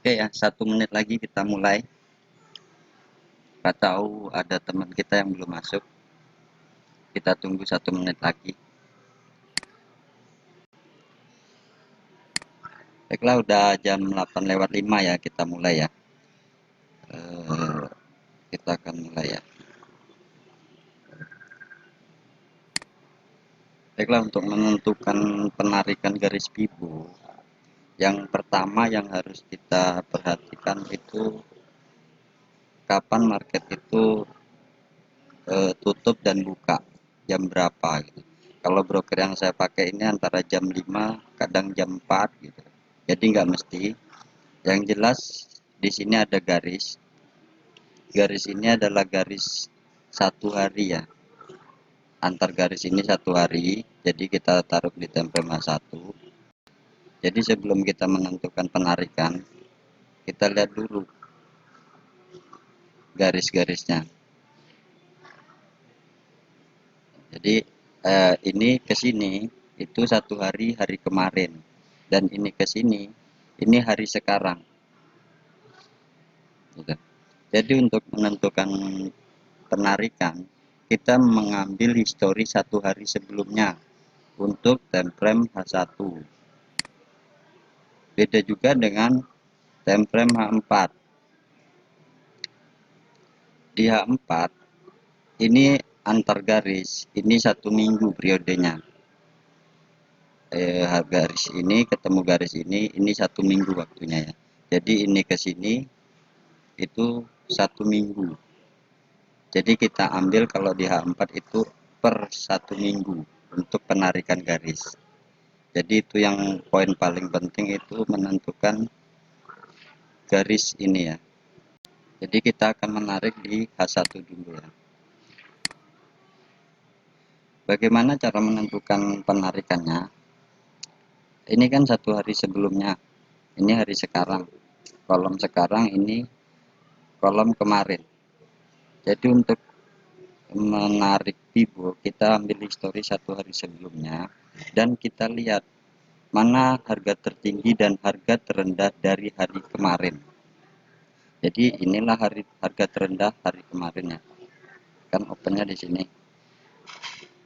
Oke ya, 1 menit lagi kita mulai. Tahu ada teman kita yang belum masuk. Kita tunggu 1 menit lagi. Baiklah, udah jam 8:05 ya, kita mulai ya. Eh, kita akan mulai ya. Baiklah, untuk menentukan penarikan garis bibu, yang pertama yang harus kita perhatikan itu kapan market itu tutup dan buka, jam berapa gitu. Kalau broker yang saya pakai ini antara jam 5 kadang jam 4 gitu. Jadi nggak mesti. Yang jelas di sini ada garis. Garis ini adalah garis 1 hari ya. Antar garis ini 1 hari. Jadi kita taruh di template 1. Jadi sebelum kita menentukan penarikan, kita lihat dulu garis-garisnya. Jadi ini ke sini itu 1 hari hari kemarin, dan ini ke sini ini hari sekarang. Gitu. Jadi untuk menentukan penarikan, kita mengambil histori 1 hari sebelumnya untuk time frame H1. Beda juga dengan time frame H4. Di H4 ini antar garis, ini 1 minggu periodenya. Garis ini ketemu garis ini 1 minggu waktunya ya. Jadi ini ke sini itu 1 minggu. Jadi kita ambil kalau di H4 itu per 1 minggu untuk penarikan garis. Jadi itu yang poin paling penting, itu menentukan garis ini ya. Jadi kita akan menarik di H1 dulu ya. Bagaimana cara menentukan penarikannya? Ini kan 1 hari sebelumnya, ini hari sekarang. Kolom sekarang, ini kolom kemarin. Jadi untuk menarik Bibo, kita ambil histori 1 hari sebelumnya dan kita lihat mana harga tertinggi dan harga terendah dari hari kemarin. Jadi inilah harga terendah hari kemarin ya. Kan opennya di sini.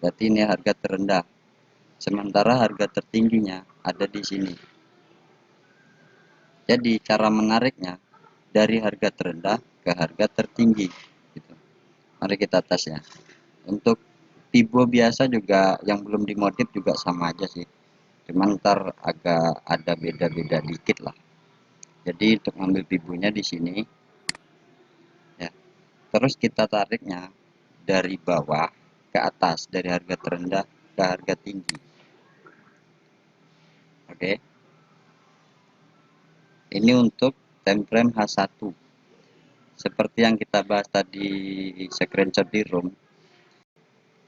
Berarti ini harga terendah. Sementara harga tertingginya ada di sini. Jadi cara menariknya dari harga terendah ke harga tertinggi. Gitu. Mari kita tes ya. Untuk Bibo biasa juga yang belum dimodif juga sama aja sih. Cuman ntar agak ada beda-beda dikit lah. Jadi untuk ngambil Bibonya di sini ya. Terus kita tariknya dari bawah ke atas, dari harga terendah ke harga tinggi. Oke. Ini untuk time frame H1. Seperti yang kita bahas tadi screenshot di room,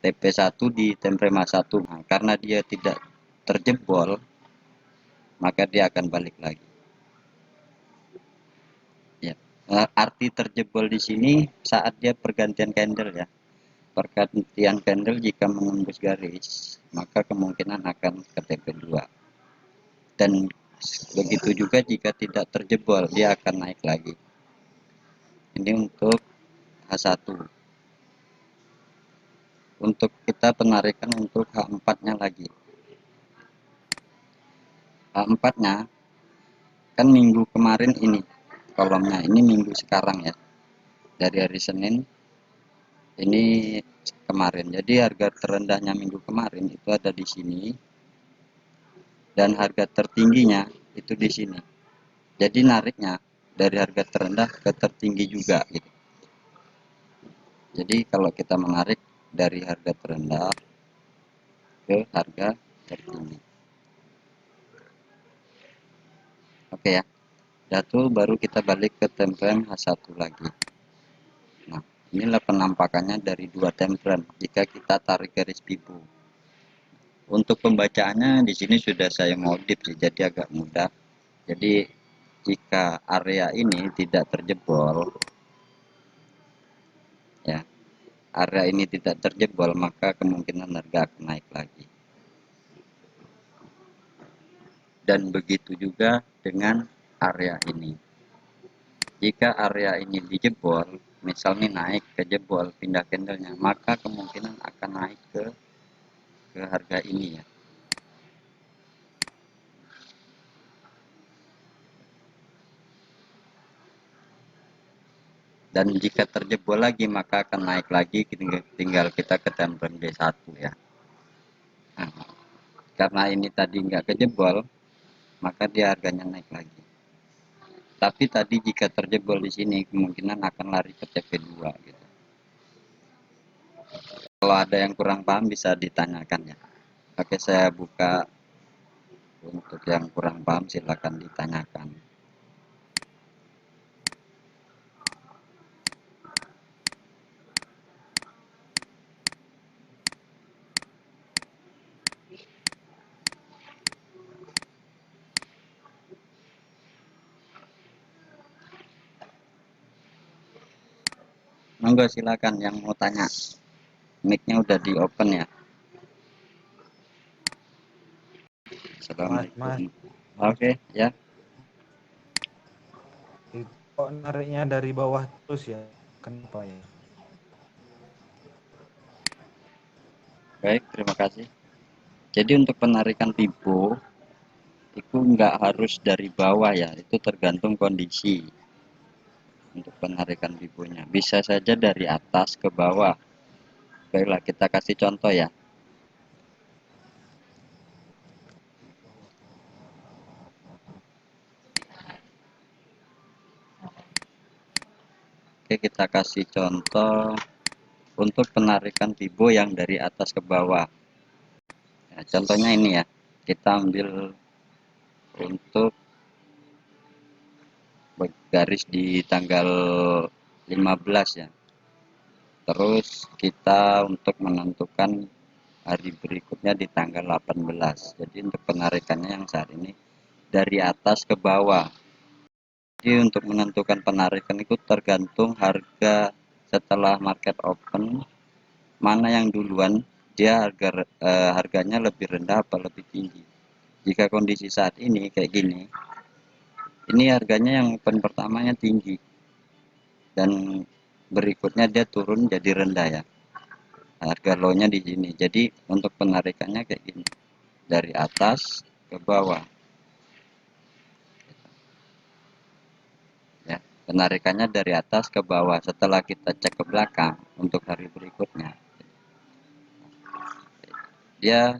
TP1 di time frame H1. Nah, karena dia tidak terjebol, maka dia akan balik lagi. Ya. Arti terjebol di sini saat dia pergantian candle ya. Pergantian candle jika menembus garis, maka kemungkinan akan ke TP2. Dan begitu juga jika tidak terjebol, dia akan naik lagi. Ini untuk H1. Untuk kita penarikan untuk H4-nya lagi. H4-nya kan minggu kemarin ini kolomnya, ini minggu sekarang ya. Dari hari Senin ini kemarin. Jadi harga terendahnya minggu kemarin itu ada di sini dan harga tertingginya itu di sini. Jadi nariknya dari harga terendah ke tertinggi juga gitu. Jadi kalau kita menarik dari harga terendah ke harga tertinggi. Oke ya. Datu baru kita balik ke time frame H1 lagi. Nah, inilah penampakannya dari 2 time frame jika kita tarik garis Bibo. Untuk pembacaannya di sini sudah saya modif sih, jadi agak mudah. Jadi jika area ini tidak terjebol ya, area ini tidak terjebol, maka kemungkinan harga akan naik lagi. Dan begitu juga dengan area ini. Jika area ini dijebol, misalnya naik ke jebol pindah candlenya, maka kemungkinan akan naik ke harga ini ya. Dan jika terjebol lagi maka akan naik lagi, tinggal kita ke time frame D1 ya. Nah, karena ini tadi nggak kejebol, maka dia harganya naik lagi. Tapi tadi jika terjebol di sini kemungkinan akan lari ke TP2 gitu. Kalau ada yang kurang paham bisa ditanyakan ya. Oke, saya buka untuk yang kurang paham silakan ditanyakan. Monggo silakan yang mau tanya. Mic-nya udah di open ya. Mas, Assalamualaikum. Oke ya. itu kok nariknya dari bawah terus ya? Kenapa ya? Baik, terima kasih. Jadi untuk penarikan Tibo itu nggak harus dari bawah ya, itu tergantung kondisi. Untuk penarikan Tibonya bisa saja dari atas ke bawah. Baiklah, kita kasih contoh ya. Oke, kita kasih contoh untuk penarikan Tibo yang dari atas ke bawah. Nah, contohnya ini ya, kita ambil untuk garis di tanggal 15 ya. Terus kita untuk menentukan hari berikutnya di tanggal 18. Jadi untuk penarikannya yang saat ini dari atas ke bawah. Jadi untuk menentukan penarikan itu tergantung harga setelah market open, mana yang duluan, dia harganya lebih rendah atau lebih tinggi. Jika kondisi saat ini kayak gini, ini harganya yang open pertamanya tinggi dan berikutnya dia turun jadi rendah ya. Harga low-nya di sini. Jadi untuk penarikannya kayak gini. Dari atas ke bawah. Ya, penarikannya dari atas ke bawah. Setelah kita cek ke belakang untuk hari berikutnya, dia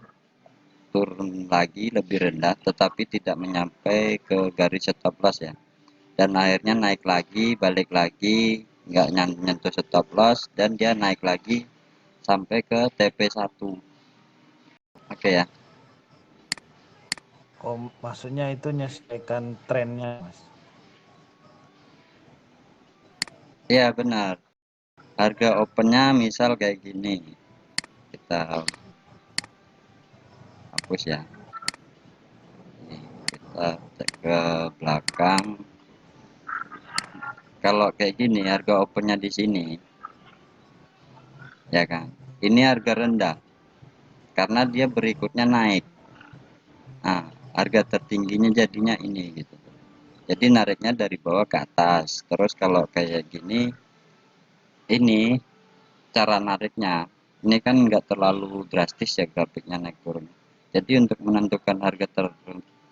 turun lagi lebih rendah tetapi tidak menyampai ke garis stop loss ya. Dan akhirnya naik lagi, balik lagi, nggak nyentuh stop loss dan dia naik lagi sampai ke TP1. Oke ya. Oh, maksudnya itu menyesuaikan trennya, Mas. Iya benar. Harga opennya misal kayak gini. Kita hapus ya. Ini kita cek ke belakang. Kalau kayak gini harga opennya di sini, ya kan? Ini harga rendah karena dia berikutnya naik. Nah, harga tertingginya jadinya ini gitu. Jadi nariknya dari bawah ke atas. Terus kalau kayak gini, ini cara nariknya. Ini kan nggak terlalu drastis ya grafiknya naik turun. Jadi untuk menentukan harga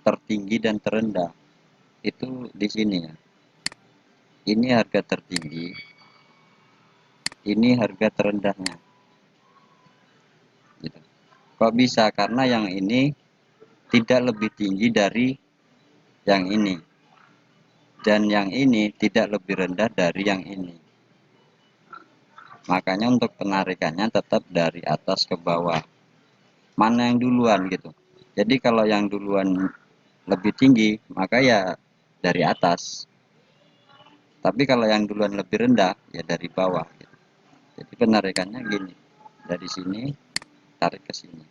tertinggi dan terendah itu di sini ya. Ini harga tertinggi, ini harga terendahnya. Gitu. Kok bisa? Karena yang ini tidak lebih tinggi dari yang ini. Dan yang ini tidak lebih rendah dari yang ini. Makanya untuk penarikannya tetap dari atas ke bawah. Mana yang duluan gitu. Jadi kalau yang duluan lebih tinggi, maka ya dari atas. Tapi kalau yang duluan lebih rendah, ya dari bawah. Gitu. Jadi penarikannya gini. Dari sini, tarik ke sini.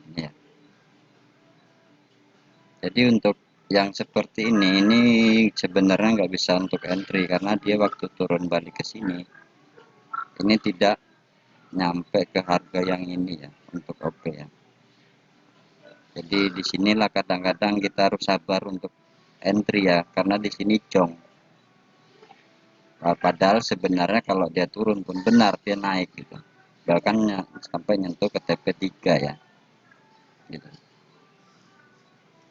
Ini ya. Jadi untuk yang seperti ini sebenarnya nggak bisa untuk entry karena dia waktu turun balik ke sini ini tidak nyampe ke harga yang ini ya untuk OP ya. Jadi disinilah kadang-kadang kita harus sabar untuk entry ya, karena di sini jong. Padahal sebenarnya kalau dia turun pun benar dia naik gitu, bahkan sampai nyentuh ke TP3 ya gitu.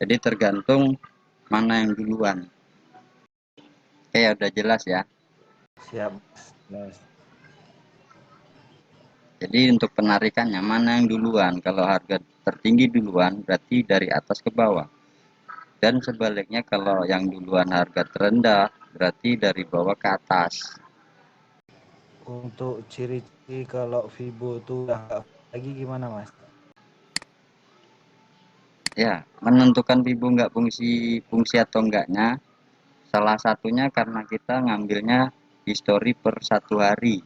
Jadi tergantung mana yang duluan. Oke ya, udah jelas ya. Siap, Mas. Jadi untuk penarikannya mana yang duluan, kalau harga tertinggi duluan berarti dari atas ke bawah, dan sebaliknya kalau yang duluan harga terendah berarti dari bawah ke atas. Untuk ciri-ciri kalau Vibo tuh udah nggak lagi gimana, Mas? Ya, menentukan Vibo nggak fungsi atau enggaknya, salah satunya karena kita ngambilnya history per 1 hari.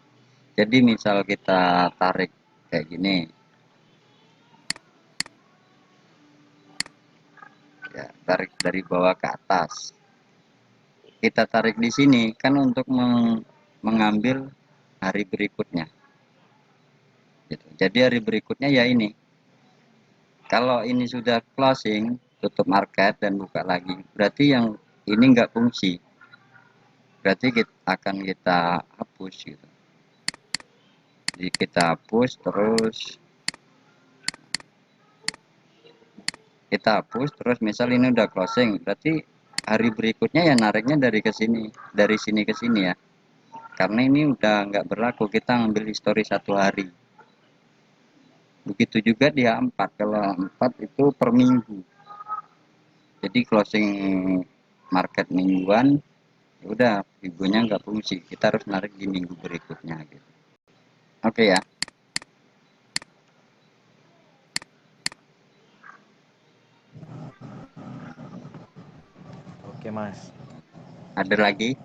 Jadi misal kita tarik kayak gini ya, tarik dari bawah ke atas, kita tarik di sini kan untuk mengambil hari berikutnya gitu. Jadi hari berikutnya ya ini, kalau ini sudah closing, tutup market dan buka lagi, berarti yang ini enggak fungsi, berarti kita hapus gitu. Jadi kita hapus, terus misal ini udah closing, berarti hari berikutnya ya nariknya dari sini ke sini ya, karena ini udah nggak berlaku, kita ngambil histori 1 hari. Begitu juga di A4, kalau A4 itu per minggu, jadi closing market mingguan ya udah minggunya nggak fungsi, kita harus narik di minggu berikutnya gitu. Oke ya, Oke, Mas. ada lagi?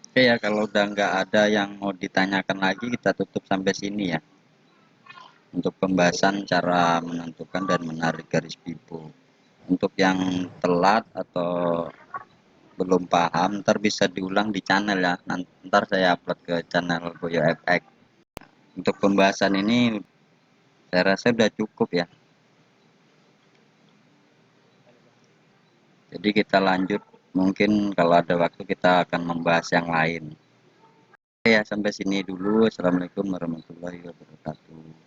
Oke ya, kalau udah nggak ada yang mau ditanyakan lagi, kita tutup sampai sini ya untuk pembahasan cara menentukan dan menarik garis Vibo. Untuk yang telat atau belum paham, ntar bisa diulang di channel ya, ntar saya upload ke channel Boyo FX. Untuk pembahasan ini saya rasa udah cukup ya, jadi kita lanjut, mungkin kalau ada waktu kita akan membahas yang lain. Oke ya, sampai sini dulu. Assalamualaikum warahmatullahi wabarakatuh.